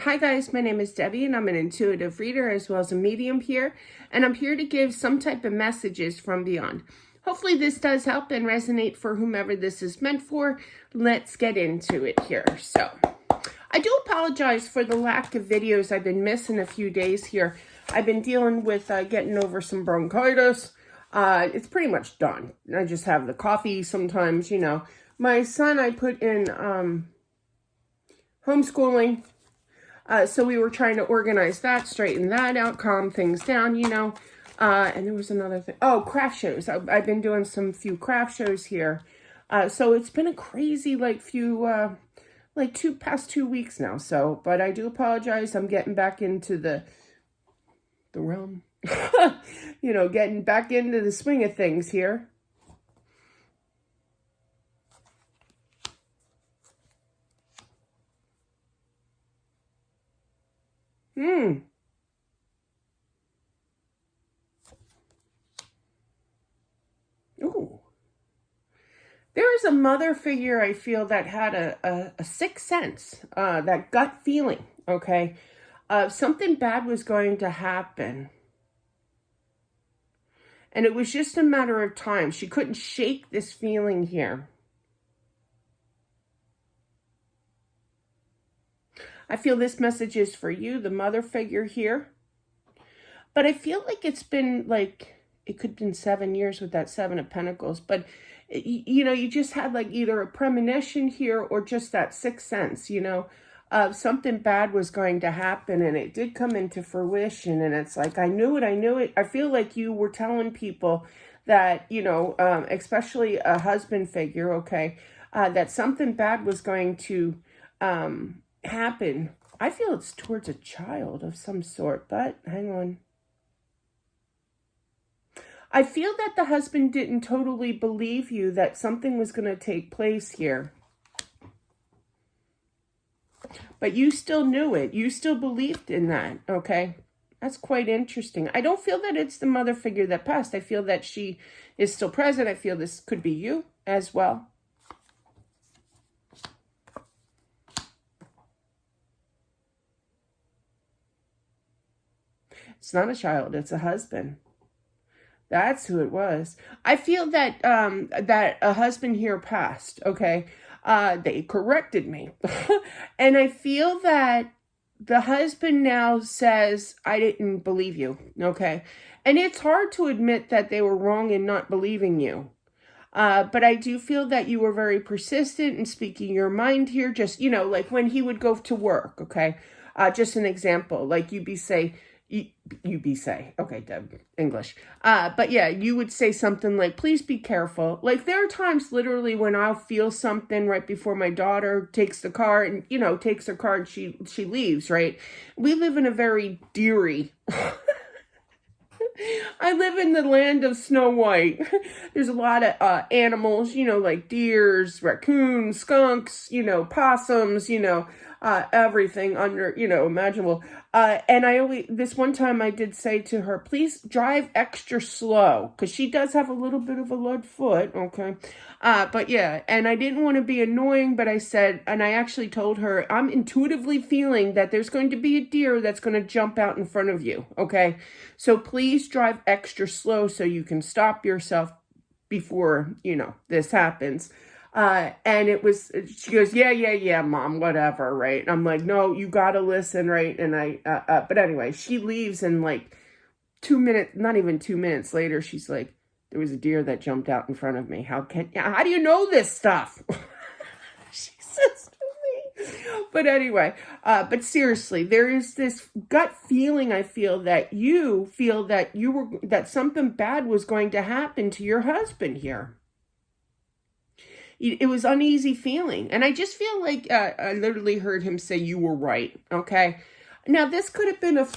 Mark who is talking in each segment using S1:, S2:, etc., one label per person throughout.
S1: Hi guys, my name is Debbie and I'm an intuitive reader as well as a medium here, and I'm here to give some type of messages from beyond. Hopefully this does help and resonate for whomever this is meant for. Let's get into it here. So, I do apologize for the lack of videos. I've been missing a few days here. I've been dealing with getting over some bronchitis. It's pretty much done. I just have the coffee sometimes, you know. My son, I put in homeschooling. So we were trying to organize that, straighten that out, calm things down, you know. And there was another thing. Oh, craft shows. I've been doing few craft shows here. So it's been a crazy, past 2 weeks now. So, but I do apologize. I'm getting back into the realm. You know, getting back into the swing of things here. Ooh. There is a mother figure I feel that had a sixth sense, that gut feeling, okay? Something bad was going to happen. And it was just a matter of time. She couldn't shake this feeling here. I feel this message is for you, the mother figure here. But I feel like it's been it could have been 7 years with that Seven of Pentacles. But, you know, you just had either a premonition here or just that sixth sense, you know. Something bad was going to happen, and it did come into fruition. And it's like, I knew it. I feel like you were telling people that, you know, especially a husband figure, okay, that something bad was going to happen. I feel it's towards a child of some sort, but hang on. I feel that the husband didn't totally believe you that something was going to take place here. But you still knew it. You still believed in that, okay? That's quite interesting. I don't feel that it's the mother figure that passed. I feel that she is still present. I feel this could be you as well. It's not a child. It's a husband. That's who it was. I feel that that a husband here passed, okay? They corrected me. And I feel that the husband now says, I didn't believe you, okay? And it's hard to admit that they were wrong in not believing you. But I do feel that you were very persistent in speaking your mind here. Just, you know, like when he would go to work, okay? Just an example, like you be say, okay, Deb, English. But yeah, you would say something like, please be careful. Like there are times literally when I'll feel something right before my daughter takes the car and, you know, takes her car and she leaves, right? We live in a very deery I live in the land of Snow White. There's a lot of animals, you know, like deers, raccoons, skunks, you know, possums, you know, everything under, you know, imaginable. And this one time I did say to her, please drive extra slow, because she does have a little bit of a lead foot, okay? But yeah, and I didn't want to be annoying, but I said, and I actually told her, I'm intuitively feeling that there's going to be a deer that's going to jump out in front of you, okay? So please drive extra slow so you can stop yourself before, you know, this happens. And she goes, yeah, mom, whatever, right? And I'm like, no, you gotta listen, right? And but anyway, she leaves and 2 minutes, not even 2 minutes later, she's like, there was a deer that jumped out in front of me. How do you know this stuff? She says to me. But anyway, but seriously, there is this gut feeling I feel that that something bad was going to happen to your husband here. It was uneasy feeling. And I just feel like I literally heard him say, you were right, okay? Now, this could have been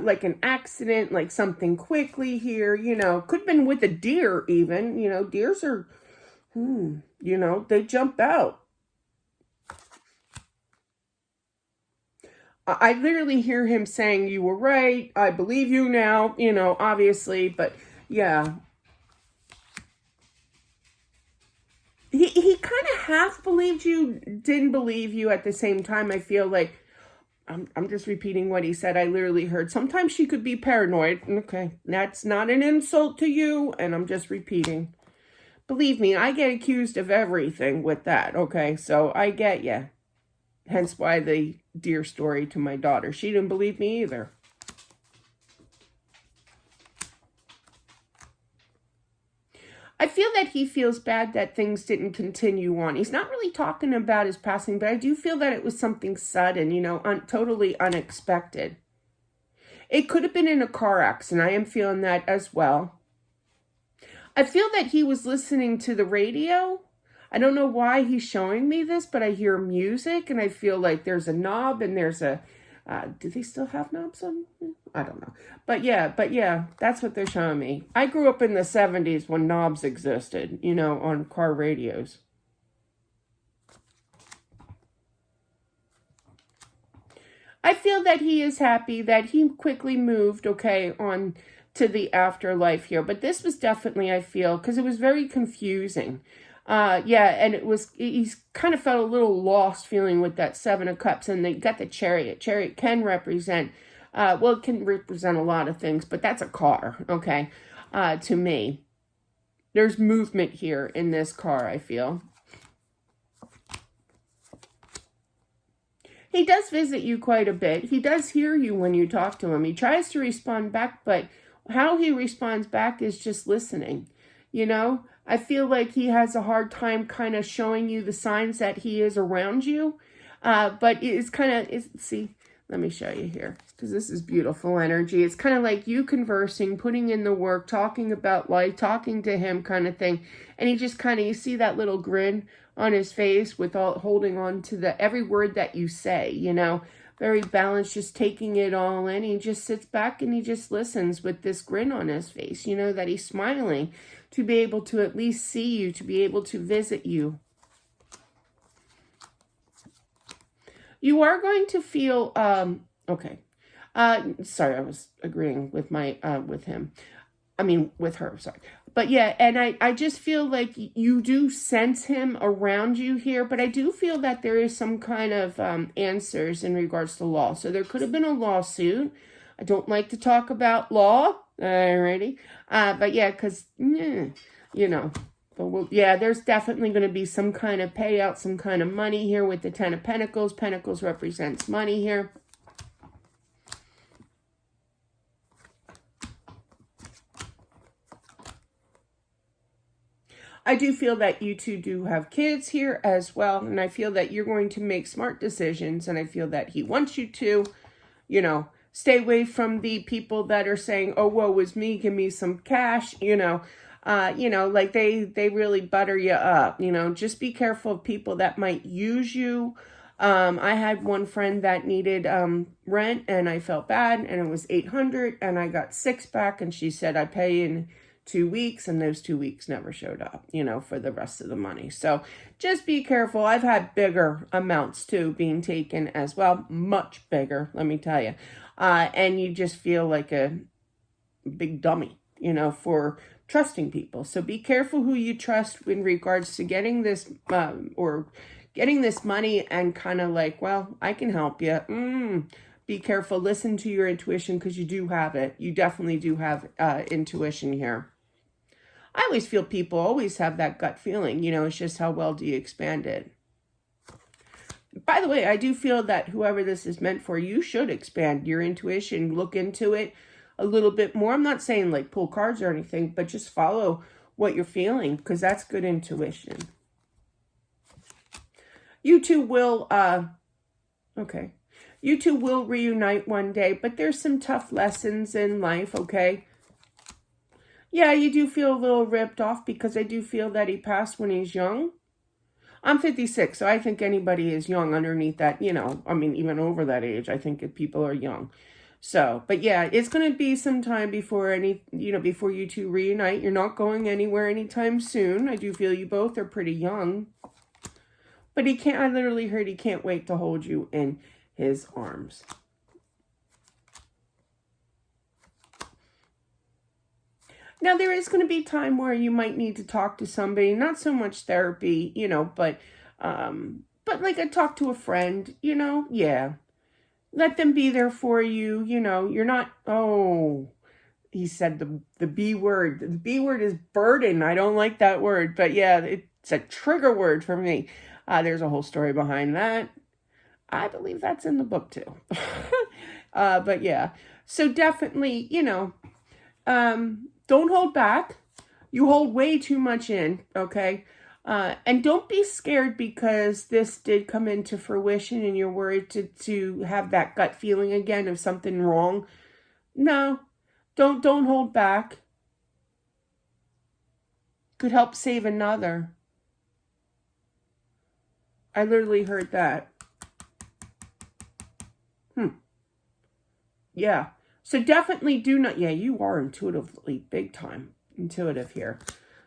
S1: like an accident, like something quickly here, you know. Could have been with a deer even, you know. Deers are, you know, they jump out. I literally hear him saying, you were right, I believe you now, you know, obviously, but yeah. He kind of half believed you, didn't believe you at the same time, I feel like. I'm just repeating what he said. I literally heard, sometimes she could be paranoid. Okay, that's not an insult to you, and I'm just repeating. Believe me, I get accused of everything with that, okay? So I get you. Hence why the deer story to my daughter. She didn't believe me either. I feel that he feels bad that things didn't continue on. He's not really talking about his passing, but I do feel that it was something sudden, you know, totally unexpected. It could have been in a car accident. I am feeling that as well. I feel that he was listening to the radio. I don't know why he's showing me this, but I hear music and I feel like there's a knob and there's a, do they still have knobs on? I don't know. But yeah, that's what they're showing me. I grew up in the 70s when knobs existed, you know, on car radios. I feel that he is happy that he quickly moved, okay, on to the afterlife here. But this was definitely, I feel, because it was very confusing. Yeah, and he's kind of felt a little lost feeling with that Seven of Cups, and they got the Chariot. Chariot can represent, well, it can represent a lot of things, but that's a car, okay, to me. There's movement here in this car, I feel. He does visit you quite a bit. He does hear you when you talk to him. He tries to respond back, but how he responds back is just listening. You know, I feel like he has a hard time kind of showing you the signs that he is around you. But it's kind of, see, let me show you here, because this is beautiful energy. It's kind of like you conversing, putting in the work, talking about life, talking to him kind of thing. And he just kind of, you see that little grin on his face with all holding on to every word that you say, you know, very balanced, just taking it all in. He just sits back and he just listens with this grin on his face, you know, that he's smiling to be able to at least see you, to be able to visit you. You are going to feel, okay. Sorry, I was agreeing with with him. I mean, with her, sorry. But yeah, and I just feel like you do sense him around you here, but I do feel that there is some kind of answers in regards to law. So there could have been a lawsuit. I don't like to talk about law, alrighty. But yeah, because, you know, but yeah, there's definitely going to be some kind of payout, some kind of money here with the Ten of Pentacles. Pentacles represents money here. I do feel that you two do have kids here as well, and I feel that you're going to make smart decisions, and I feel that he wants you to, you know, stay away from the people that are saying, oh, woe is me, give me some cash, you know, like they really butter you up, you know. Just be careful of people that might use you. I had one friend that needed rent, and I felt bad, and it was $800, and I got $6 back, and she said, I pay in 2 weeks, and those 2 weeks never showed up, you know, for the rest of the money. So just be careful. I've had bigger amounts too being taken as well, much bigger, let me tell you. And you just feel like a big dummy, you know, for trusting people. So be careful who you trust in regards to getting this or getting this money, and kind of like, well, I can help you. Be careful. Listen to your intuition, because you do have it. You definitely do have intuition here. I always feel people always have that gut feeling, you know, it's just how well do you expand it. By the way, I do feel that whoever this is meant for, you should expand your intuition, look into it a little bit more. I'm not saying like pull cards or anything, but just follow what you're feeling, because that's good intuition. You two will, okay. You two will reunite one day, but there's some tough lessons in life, okay? Yeah, you do feel a little ripped off, because I do feel that he passed when he's young. I'm 56, so I think anybody is young underneath that, you know, I mean, even over that age, I think people are young. So, but yeah, it's going to be some time before before you two reunite. You're not going anywhere anytime soon. I do feel you both are pretty young. But I literally heard he can't wait to hold you in his arms. Now, there is going to be time where you might need to talk to somebody, not so much therapy, you know, but like I talk to a friend, you know, yeah. let them be there for you. You know, you're not, oh, he said the B word. The B word is burden. I don't like that word, but yeah, it's a trigger word for me. There's a whole story behind that. I believe that's in the book too. But yeah, so definitely, you know, don't hold back. You hold way too much in, okay? And don't be scared because this did come into fruition and you're worried to have that gut feeling again of something wrong. No, don't hold back. Could help save another. I literally heard that. Yeah. So definitely do not, yeah, you are intuitively big time intuitive here.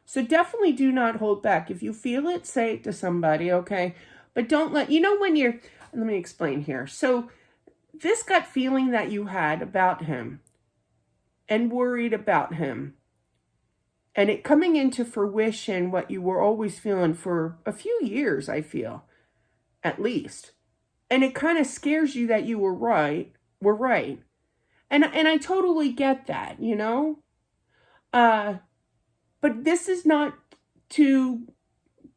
S1: So definitely do not hold back. If you feel it, say it to somebody, okay? But don't let, you know, when you're, let me explain here. So this gut feeling that you had about him and worried about him and it coming into fruition, what you were always feeling for a few years, I feel, at least. And it kind of scares you that you were right. And I totally get that, you know? But this is not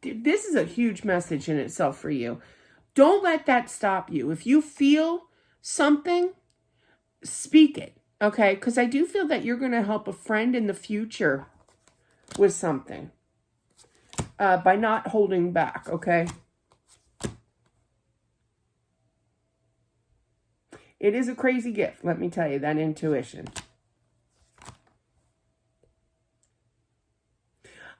S1: this is a huge message in itself for you. Don't let that stop you. If you feel something, speak it, okay? Because I do feel that you're going to help a friend in the future with something by not holding back, okay? It is a crazy gift, let me tell you, that intuition.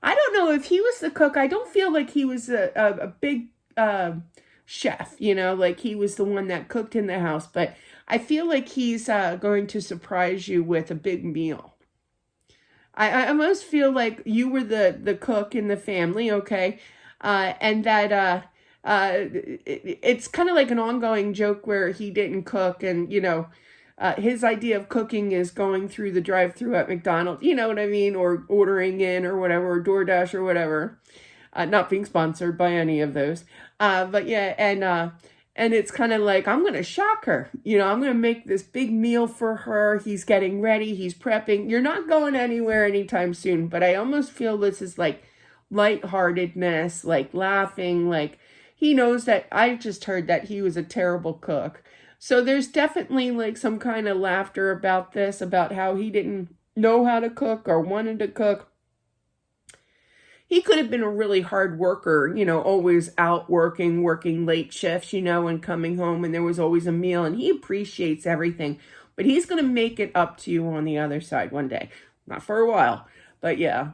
S1: I don't know if he was the cook. I don't feel like he was a big chef, you know, like he was the one that cooked in the house. But I feel like he's going to surprise you with a big meal. I almost feel like you were the cook in the family, okay? And that it's kind of like an ongoing joke where he didn't cook and, you know, his idea of cooking is going through the drive-through at McDonald's, you know what I mean? Or ordering in or whatever, or DoorDash or whatever. Not being sponsored by any of those. But yeah, and it's kind of like, I'm going to shock her. You know, I'm going to make this big meal for her. He's getting ready. He's prepping. You're not going anywhere anytime soon. But I almost feel this is like lightheartedness, like laughing, like he knows that I just heard that he was a terrible cook. So there's definitely like some kind of laughter about this, about how he didn't know how to cook or wanted to cook. He could have been a really hard worker, you know, always out working late shifts, you know, and coming home and there was always a meal and he appreciates everything. But he's going to make it up to you on the other side one day. Not for a while, but yeah.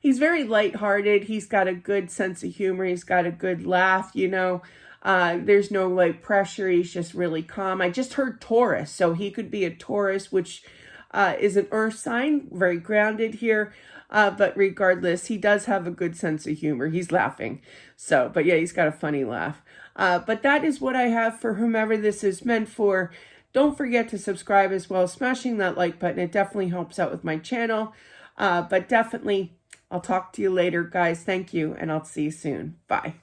S1: He's very lighthearted. He's got a good sense of humor. He's got a good laugh, you know. There's no like pressure. He's just really calm. I just heard Taurus, so he could be a Taurus, which is an earth sign, very grounded here. But regardless, he does have a good sense of humor. He's laughing. So, but yeah, he's got a funny laugh. But that is what I have for whomever this is meant for. Don't forget to subscribe as well. Smashing that like button. It definitely helps out with my channel. But definitely, I'll talk to you later, guys. Thank you, and I'll see you soon. Bye.